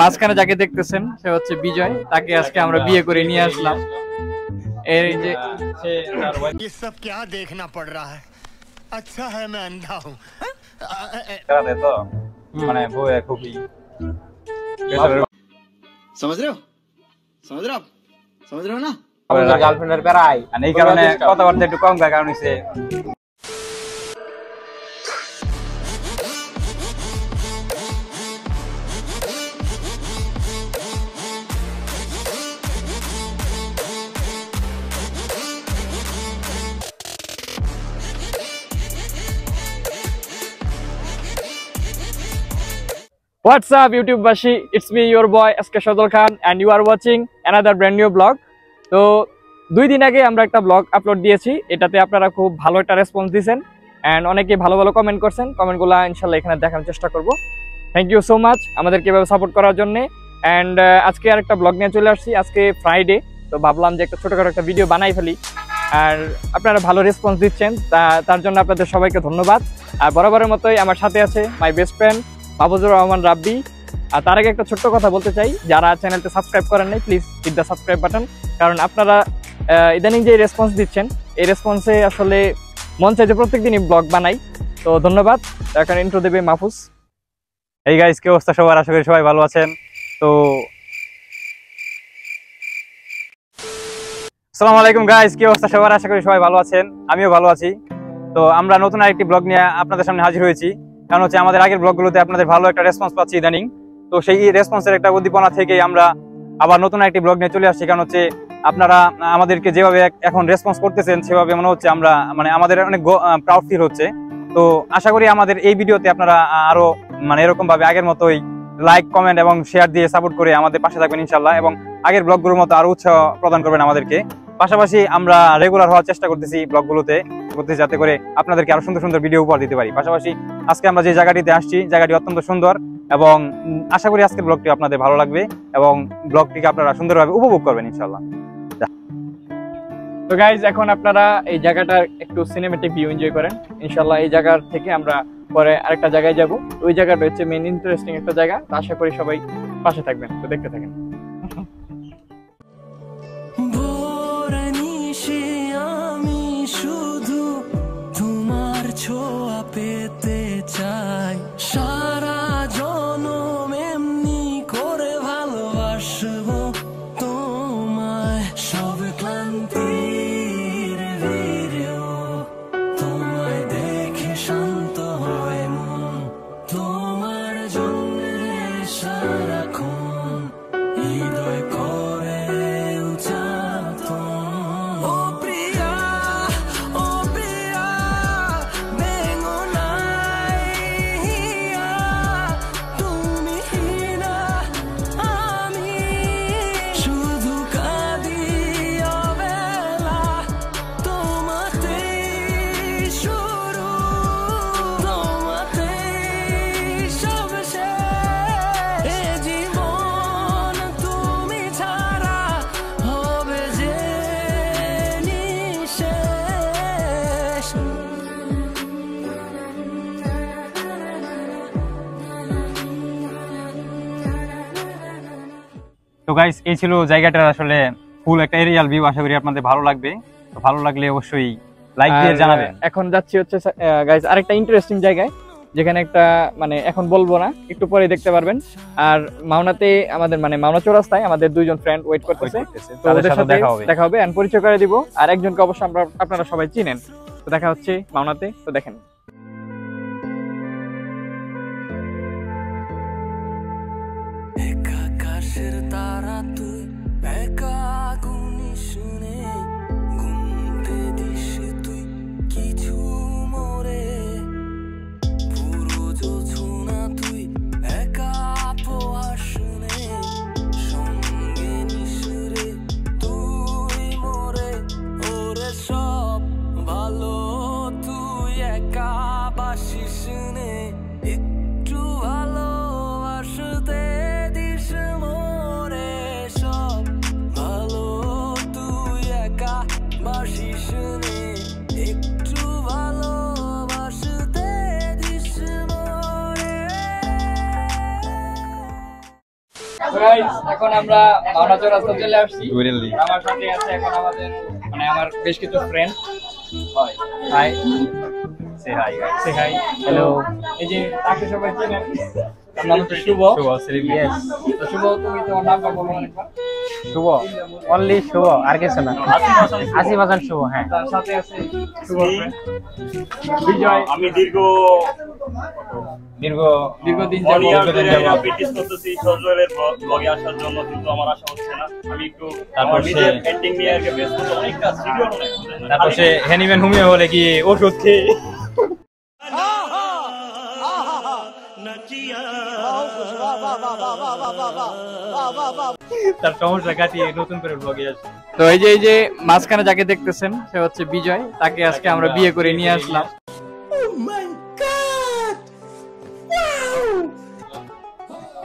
মাঝখানে যাকে দেখতেছেন সে হচ্ছে বিজয়, তাকে আজকে আমরা বিয়ে করে নিয়ে আসলাম। এই যে ये सब क्या देखना पड़ रहा है, अच्छा है मैं अंधा हूँ। तो মানে বউয়ে খুবই समझ रहे हो ना? আমাদের গার্লফ্রেন্ডের বেড়াই আর এই কারণে কথাবার্তা একটু কম কারণ হইছে। What's up YouTube Bashi? It's me your boy Sk Shazal Khan and you are watching another brand new vlog. তো 2 দিন আগে আমরা একটা ব্লগ আপলোড দিয়েছি, এটাতে আপনারা খুব ভালো একটা রেসপন্স দিয়েছেন এন্ড অনেকে ভালো ভালো কমেন্ট করছেন। কমেন্টগুলো ইনশাআল্লাহ এখানে দেখানোর চেষ্টা করব। থ্যাংক ইউ সো মাচ আমাদেরকে এভাবে সাপোর্ট করার জন্য। এন্ড আজকে আরেকটা ব্লগ নিয়ে চলে আসছি। আজকে ফ্রাইডে, তো ভাবলাম যে একটা ছোটখাটো একটা ভিডিও বানাই ফেলি। আর আপনারা ভালো রেসপন্স দিচ্ছেন, তার জন্য আপনাদের সবাইকে ধন্যবাদ। আর বরাবরের মতোই আমার সাথে আছে my best friend Mahfuzur Rahman Rabbi. আর তার আগে একটা ছোট্ট কথা বলতে চাই, যারা চ্যানেলটা সাবস্ক্রাইব করেন নাই please hit the subscribe button, কারণ আপনারা ইদানিং যে রেসপন্স দিচ্ছেন এই রেসপন্সে আসলে মন চাই যে প্রত্যেকদিনই ব্লগ বানাই। তো ধন্যবাদ। এখন ইন্ট্রো দেবে মাহফুজ। এই গাইস, কি অবস্থা সবার? আশা করি সবাই ভালো আছেন। তো আসসালামু আলাইকুম গাইস, কি অবস্থা সবার? আশা করি সবাই ভালো আছেন, আমিও ভালো আছি। তো আমরা নতুন আরেকটি ব্লগ নিয়ে আপনাদের সামনে হাজির হয়েছি, কারণ হচ্ছে আমাদের আগের ব্লগগুলোতে আপনাদের ভালো একটা রেসপন্স পাচ্ছি ইদানিং। তো সেই রেসপন্সের একটা উদ্দীপনা থেকে আমরা আবার নতুন একটি ব্লগ নিয়ে চলে আসছি, কারণ হচ্ছে আপনারা আমাদেরকে যেভাবে এখন রেসপন্স করতেছেন সেভাবে মনে হচ্ছে আমরা আমাদের অনেক প্রাউড ফিল হচ্ছে। তো আশা করি আমাদের এই ভিডিওতে আপনারা আরো এরকম ভাবে আগের মতোই লাইক, কমেন্ট এবং শেয়ার দিয়ে সাপোর্ট করে আমাদের পাশে থাকবেন ইনশাল্লাহ, এবং আগের ব্লগগুলোর মতো আরো উৎসাহ প্রদান করবেন আমাদেরকে। পাশাপাশি আমরা রেগুলার হওয়ার চেষ্টা করতেছি ব্লগগুলোতে, যাতে করে আপনাদেরকে আরো সুন্দর সুন্দর ভিডিও উপহার দিতে পারি। পাশাপাশি আজকে আমরা যে জায়গাটিতে আসছি, জায়গাটি অত্যন্ত সুন্দর এবং আশা করি আজকের ব্লগটি আপনাদের ভালো লাগবে এবং ব্লগটিকে আপনারা সুন্দরভাবে উপভোগ করবেন ইনশাল্লাহ। তো গাইজ, এখন আপনারা এই জায়গাটার একটু সিনেমেটিক ভিউ এনজয় করেন ইনশাল্লাহ। এই জায়গার থেকে আমরা পরে আরেকটা জায়গায় যাব, ওই জায়গাটা হচ্ছে মেইন ইন্টারেস্টিং একটা জায়গা। তো আশা করি সবাই পাশে থাকবেন, তো দেখতে থাকেন। আমি শুধু তোমার ছোঁয়া পেতে চাই, সারা জনম এমনি করে ভালোবাসবো তোমায়, সব ক্লান্তির ভিড়েও তোমায় দেখে শান্ত হয় মন, তোমার জন্য সারাক্ষণ হৃদয় করে তো গাইস, এই ছিল জায়গাটার আসলে ফুল একটা এরিয়াল ভিউ। আশা করি আপনাদের ভালো লাগবে। তো ভালো লাগলে অবশ্যই লাইক দিয়ে জানাবেন। এখন যাচ্ছি হচ্ছে গাইস আরেকটা ইন্টারেস্টিং জায়গায়, যেখানে একটা এখন বলবো না, একটু পরে দেখতে পারবেন। আর মাওনাতে আমাদের মাওনা চৌরাস্তায় আমাদের 2 জন ফ্রেন্ড ওয়েট করতেছে, তো ওদের সাথে দেখা হবে এন্ড পরিচয় করে দিব। আর একজনকে অবশ্যই আপনারা সবাই চিনেন। তো দেখা হচ্ছে মাওনাতে, তো দেখেন। আকাশের তারা তুই একা গুনি শুনে গুনতে দিস তুই কিছু মোরে, পুরো যোছনা তুই একা পোয়া শুনে সঙ্গে নিশুরে তুই মোরে, ওরে সব ভালো তুই একা বাসি শুনে একটু ভালোবাসতে দিস মোরে, সব ভালো তুই গাইস এখন আমরা মাওনা চৌরাস্তা চলে আসছি। আমার সাথে আছে এখন আমাদের মানে আমার বেশ কিছু ফ্রেন্ড। হাই সে হাই গাইস, সে হাই, হ্যালো। এই যে তাকে সবাই চেনেন, তার নাম হচ্ছে শুভ। শুভ সিরিয়াস। তো শুভ, তুমি তোমার নামটা বলো অনেকবার। শুভ, অনলি শুভ, আর কিছু না। 80% শুভ। হ্যাঁ, তার সাথে আছে শুভ বিজয়। আমি দীর্ঘদিন প্র্যাকটিস করতেছি সজলের ব্লগে আসার জন্য, কিন্তু আমার আশা হচ্ছে না। আমি একটু তারপর নিজের পেন্টিং নিয়ে আগে ব্যস্ত, অনেকটা সিরিয়াস অনেক। তারপর সে হ্যানিম্যান হুমিয়ে বলে কি ওষুধ খেয়ে তার সমস্যা কাটিয়ে নতুন করে ব্লগে আসে। তো এই যে মাঝখানে যাকে দেখতেছেন সে হচ্ছে বিজয়, তাকে আজকে আমরা বিয়ে করে নিয়ে আসলাম।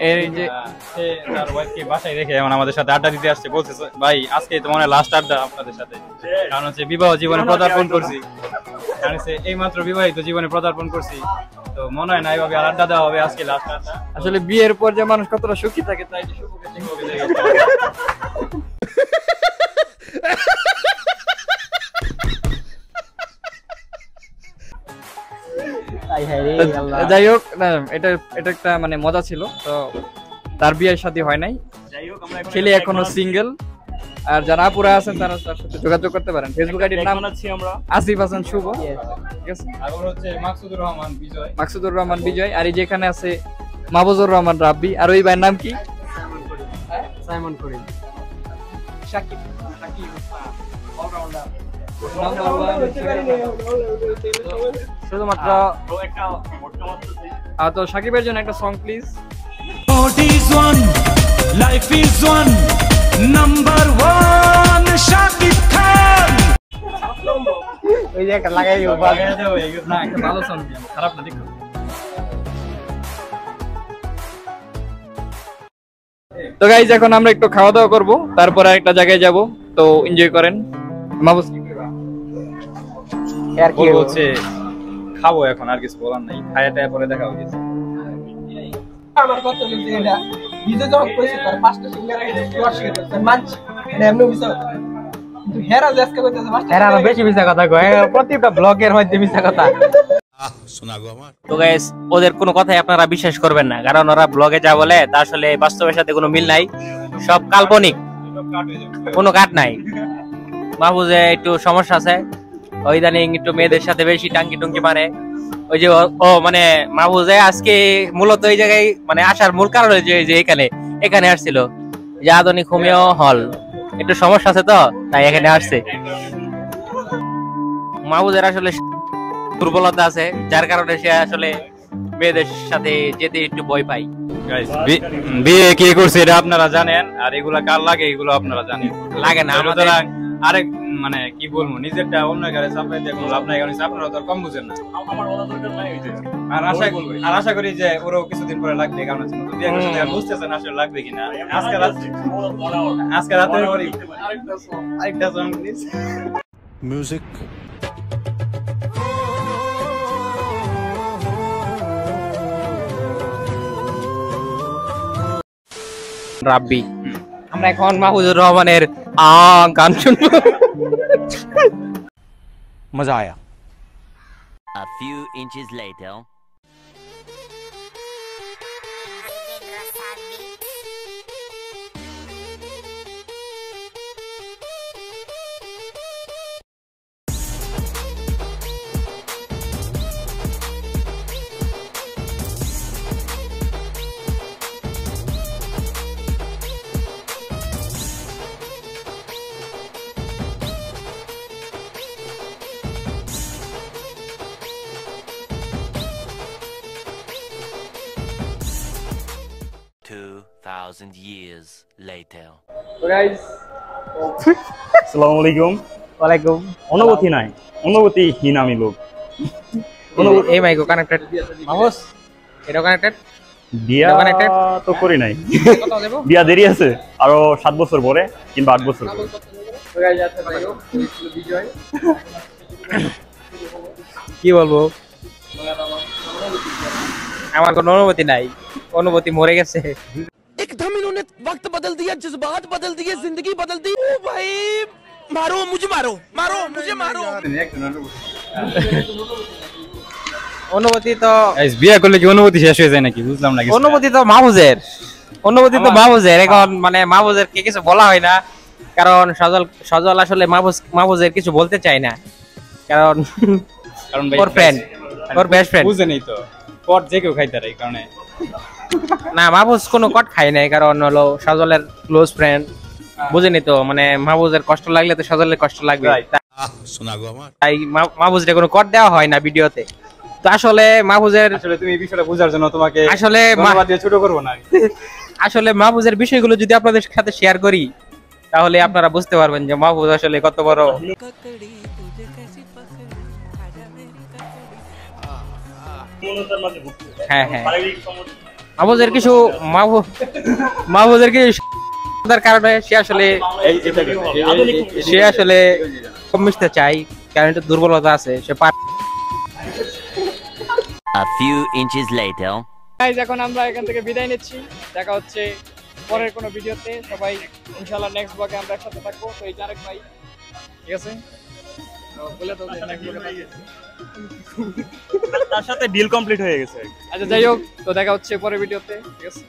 এই যে সে তার ওয়াইফকে বাসায় রেখে এখন আমাদের সাথে আড্ডা দিতে আসছে, বলছে ভাই আজকে তো মনে হয় লাস্ট আড্ডা আপনাদের সাথে, কারণ হচ্ছে বিবাহ জীবনে পদার্পণ করছি, কারণ হচ্ছে এই মাত্র বিবাহিত জীবনে পদার্পণ করছি, তো মনে হয় না এইভাবে আর আড্ডা দেওয়া হবে আজকে লাস্ট আড্ডা। আসলে বিয়ের পর যে মানুষ কতটা সুখী থাকে তাই যে শুভকে যাই হোক, এটা একটা মানে মজা ছিল। তো তার বিয়ের শাদী হয় নাই, ছেলে এখনো সিঙ্গেল। আর যারা আপুরা আছেন তারা তার সাথে যোগাযোগ করতে পারেন। ফেসবুক আইডির নাম আমরা 80% শুভ, ঠিক আছে। আর ওর হচ্ছে মাকসুদুর রহমান বিজয়। মাকসুদুর রহমান বিজয়। আর এই যেখানে আছে মাহবুজুর রহমান রাব্বি। আর ওই ভাইয়ের নাম কি? সাইমন করিম। শাকিব শুধুমাত্র। তো শাকিবের জন্য একটা song please. Life is one, number one, Sk Khan. ওই যে একটা লাগাই না, একটা ভালো সং, খারাপ না, দেখো। তো গাইজ এখন আমরা একটু খাওয়া দাওয়া করবো, তারপরে একটা জায়গায় যাব। তো এনজয় করেন। মাহবুজ আর কি হচ্ছে খাবো এখন, আর কিছু বলার নাই, খায়া টায়া পরে দেখা হয়ে গেছে। আমার কত বলতে এটা ভিডিও যখন কইছে তার পাঁচটা সিঙ্গার আগে অস্বীকার করতে মানছি, এটা এমনি মিছা কিন্তু হেরা আজকে কইতেছে পাঁচটা। এরা আরো বেশি মিথ্যা কথা কয়, প্রত্যেকটা ব্লগের মধ্যে মিথ্যা কথা। তো গাইস, ওদের কোনো কথাই আপনারা বিশ্বাস করবেন না, কারণ ওরা ব্লগে যা বলে তা আসলে বাস্তবের সাথে কোনো মিল নাই, সব কাল্পনিক, কোনো কাট নাই। মাহবুজে একটু সমস্যা আছে, ওই ইদানিং একটু মেয়েদের সাথে বেশি টাঙ্কি টুঙ্কি মারে। ওই যে ও মানে মাহবুজে আজকে মূলত এই জায়গায় মানে আসার মূল কারণ হয়েছে যে এখানে আসছিল যে আধুনিক হোমিও হল, একটু সমস্যা আছে তো তাই এখানে আসছে। মাহবুজের আসলে দুর্বলতা আছে, যার কারণে সে আসলে মেয়েদের সাথে যেতে একটু ভয় পাই। বিয়ে কে করছে এটা আপনারা জানেন, আর এগুলা কার লাগে এগুলো আপনারা জানেন। লাগে না আমাদের আরেক মানে কি বলবো, নিজেরটা অন্য কারে চাপাই দিয়ে কোনো লাভ নাই, কারণ আপনারা তো কম বুঝেন না। আর আশা করি যে ওরও কিছুদিন পরে লাগবে, কারণ হচ্ছে বিয়ে করছে বুঝতেছেন আসলে লাগবে কিনা। আজকে রাতে আরেকটা সং প্লিজ। म्यूजिक রাব্বি। আমরা এখন মাহবুজুর রহমানের গান শুনবো। मजा आया। A few inches later. Thousand years later. আসসালামু আলাইকুম। ওয়ালাইকুম। অনুভূতি নাই, অনুভূতিহীন আমি লোক। এই মাইকো কানেক্টেড মাহবুজ, এটা কানেক্টেড। বিয়া তো করি নাই, বিয়া দেরি আছে, আরো 7 বছর পরে কিংবা 8 বছর পরে। কি বলবো, আমার কোনো অনুভূতি নাই, অনুভূতি মরে গেছে। एकदम इन्होंने वक्त बदल दिया, जज्बात बदल दिए, जिंदगी बदल दी। ओ भाई मारो मुझे, मारो मारो मुझे, मारो। অনুভূতি তো গাইস বিয়ে করলে কি অনুভূতি শেষ হয়ে যায় নাকি বুঝলাম না কিছু। অনুভূতি তো মাহফুজের, অনুভূতি তো মাহফুজের। এখন মানে মাহফুজের কে কিছু বলা হয় না, কারণ সজল আসলে মাহফুজের কিছু বলতে চায় না, কারণ ভাই ওর ফ্রেন্ড, ওর বেস্ট ফ্রেন্ড। বুঝে নেই তো কট যে কেউ খাইতে এই কারণে না, মাহফুজ কোনো কট খায় নাই, কারণ হলো সজলের ক্লোজ ফ্রেন্ড। বুঝেনি তো, মানে মাহফুজের কষ্ট লাগলে তো সজলের কষ্ট লাগবে, তাই মাহফুজের কোনো কট দেওয়া হয় না ভিডিওতে। তো আসলে মাহফুজের, আসলে তুমি এই বিষয়টা বোঝার জন্য তোমাকে আসলে ধন্যবাদ দিয়ে ছোট করব না। আসলে মাহফুজের বিষয়গুলো যদি আপনাদের সাথে শেয়ার করি, তাহলে আপনারা বুঝতে পারবেন যে মাহফুজ আসলে কত বড়। হ্যাঁ হ্যাঁ, মাহফুজের কিছু মাহফুজের কিছু কারণে সে আসলে কম মিশতে চাই, কারণ একটু দুর্বলতা আছে, সে A few inches later. Guys এখন আমরা এখান থেকে বিদায় নিচ্ছি, দেখা হচ্ছে পরের কোনো ভিডিওতে। সবাই ইনশাআল্লাহ নেক্সট ব্লগে আমরা একসাথে থাকবো। তো এই আরেক ভাই, ঠিক আছে, তো বলে দাও যে নেক্সট ব্লগে থাকবো। তার সাথে ডিল কমপ্লিট হয়ে গেছে। আচ্ছা যাই হোক, তো দেখা হচ্ছে পরের ভিডিওতে, ঠিক আছে।